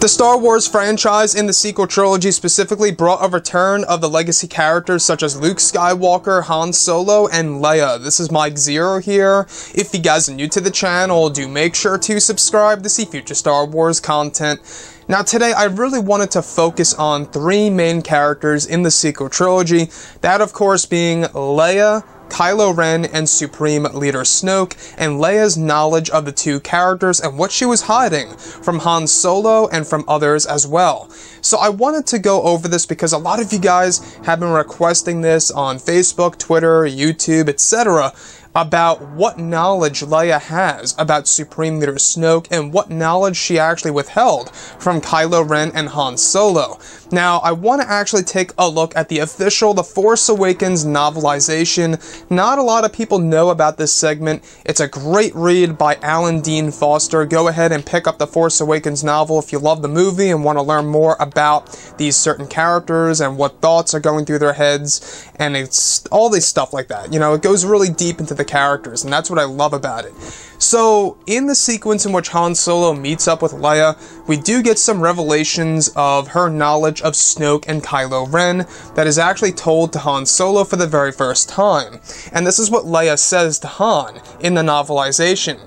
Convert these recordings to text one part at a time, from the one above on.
The Star Wars franchise in the sequel trilogy specifically brought a return of the legacy characters such as Luke Skywalker, Han Solo, and Leia. This is Mike Zero here. If you guys are new to the channel, do make sure to subscribe to see future Star Wars content. Now today I really wanted to focus on three main characters in the sequel trilogy, that of course being Leia, Kylo Ren, and Supreme Leader Snoke, and Leia's knowledge of the two characters and what she was hiding from Han Solo and from others as well. So I wanted to go over this because a lot of you guys have been requesting this on Facebook, Twitter, YouTube, etc. about what knowledge Leia has about Supreme Leader Snoke and what knowledge she actually withheld from Kylo Ren and Han Solo. Now, I want to actually take a look at the official The Force Awakens novelization. Not a lot of people know about this segment. It's a great read by Alan Dean Foster. Go ahead and pick up The Force Awakens novel if you love the movie and want to learn more about these certain characters and what thoughts are going through their heads, and it's all this stuff like that. You know, it goes really deep into the characters, and that's what I love about it. So, in the sequence in which Han Solo meets up with Leia, we do get some revelations of her knowledge of Snoke and Kylo Ren that is actually told to Han Solo for the very first time. And this is what Leia says to Han in the novelization.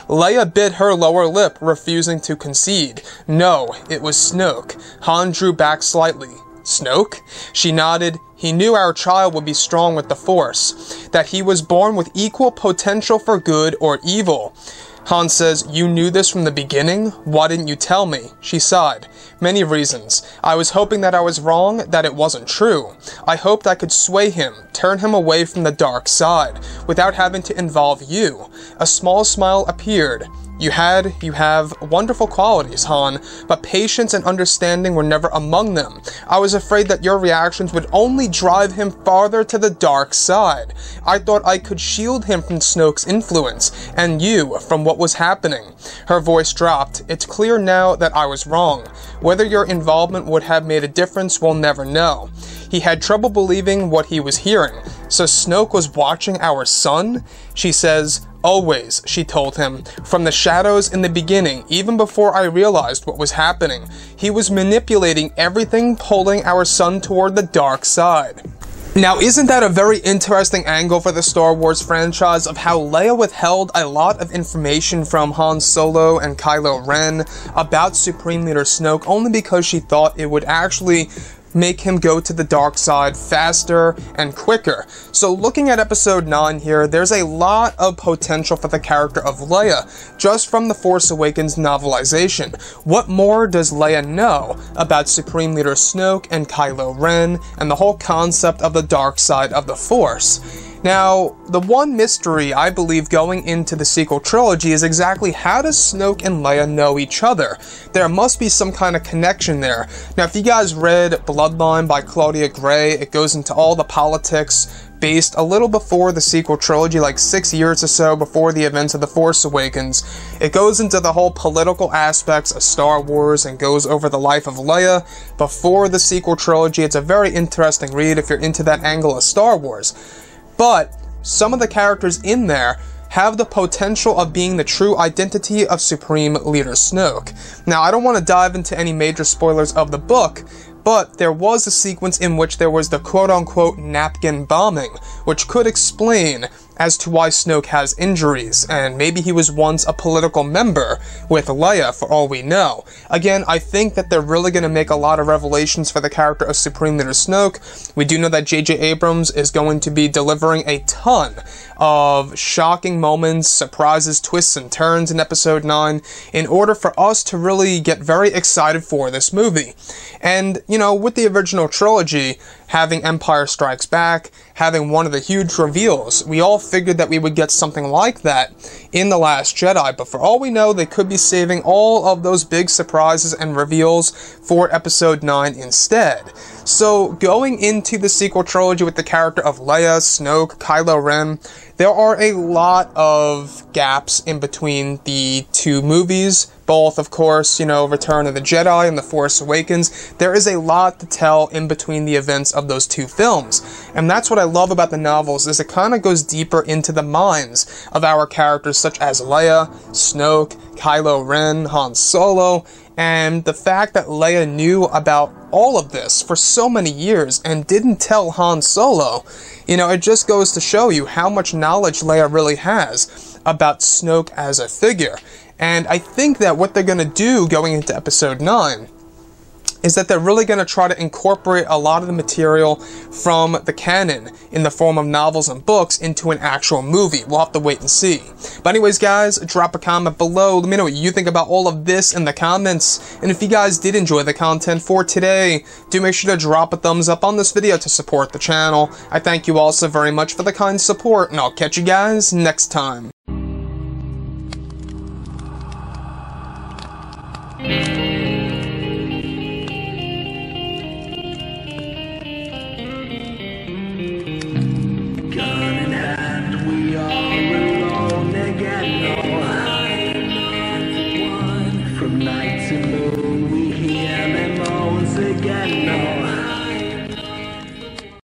Leia bit her lower lip, refusing to concede. No, it was Snoke. Han drew back slightly. Snoke? She nodded. He knew our child would be strong with the Force, that he was born with equal potential for good or evil. Han says, "You knew this from the beginning? Why didn't you tell me?" She sighed. "Many reasons. I was hoping that I was wrong, that it wasn't true. I hoped I could sway him, turn him away from the dark side, without having to involve you." A small smile appeared. You have wonderful qualities, Han, but patience and understanding were never among them. I was afraid that your reactions would only drive him farther to the dark side. I thought I could shield him from Snoke's influence, and you from what was happening. Her voice dropped. It's clear now that I was wrong. Whether your involvement would have made a difference, we'll never know. He had trouble believing what he was hearing. So Snoke was watching our son? She says, "Always," she told him, "from the shadows in the beginning, even before I realized what was happening. He was manipulating everything, pulling our son toward the dark side." Now, isn't that a very interesting angle for the Star Wars franchise of how Leia withheld a lot of information from Han Solo and Kylo Ren about Supreme Leader Snoke only because she thought it would actually make him go to the dark side faster and quicker. So looking at episode 9 here, there's a lot of potential for the character of Leia, just from the Force Awakens novelization. What more does Leia know about Supreme Leader Snoke and Kylo Ren, and the whole concept of the dark side of the Force? Now, the one mystery I believe going into the sequel trilogy is exactly how does Snoke and Leia know each other? There must be some kind of connection there. Now, if you guys read Bloodline by Claudia Gray, it goes into all the politics based a little before the sequel trilogy, like 6 years or so before the events of The Force Awakens. It goes into the whole political aspects of Star Wars and goes over the life of Leia before the sequel trilogy. It's a very interesting read if you're into that angle of Star Wars. But some of the characters in there have the potential of being the true identity of Supreme Leader Snoke. Now, I don't want to dive into any major spoilers of the book, but there was a sequence in which there was the quote-unquote napkin bombing, which could explain as to why Snoke has injuries, and maybe he was once a political member with Leia, for all we know. Again, I think that they're really going to make a lot of revelations for the character of Supreme Leader Snoke. We do know that J.J. Abrams is going to be delivering a ton of shocking moments, surprises, twists, and turns in episode 9 in order for us to really get very excited for this movie. And, you know, with the original trilogy, having Empire Strikes Back, having one of the huge reveals, we all figured that we would get something like that in The Last Jedi, but for all we know, they could be saving all of those big surprises and reveals for episode 9 instead. So, going into the sequel trilogy with the character of Leia, Snoke, Kylo Ren, there are a lot of gaps in between the two movies, both, of course, you know, Return of the Jedi and The Force Awakens. There is a lot to tell in between the events of those two films, and that's what I love about the novels, is it kind of goes deeper into the minds of our characters such as Leia, Snoke, Kylo Ren, Han Solo, And the fact that Leia knew about all of this for so many years and didn't tell Han Solo, you know, it just goes to show you how much knowledge Leia really has about Snoke as a figure. And I think that what they're going to do going into Episode 9 is that they're really going to try to incorporate a lot of the material from the canon in the form of novels and books into an actual movie. We'll have to wait and see. But anyways, guys, drop a comment below. Let me know what you think about all of this in the comments. And if you guys did enjoy the content for today, do make sure to drop a thumbs up on this video to support the channel. I thank you all so very much for the kind support, and I'll catch you guys next time. Night to moon, we hear them moans again.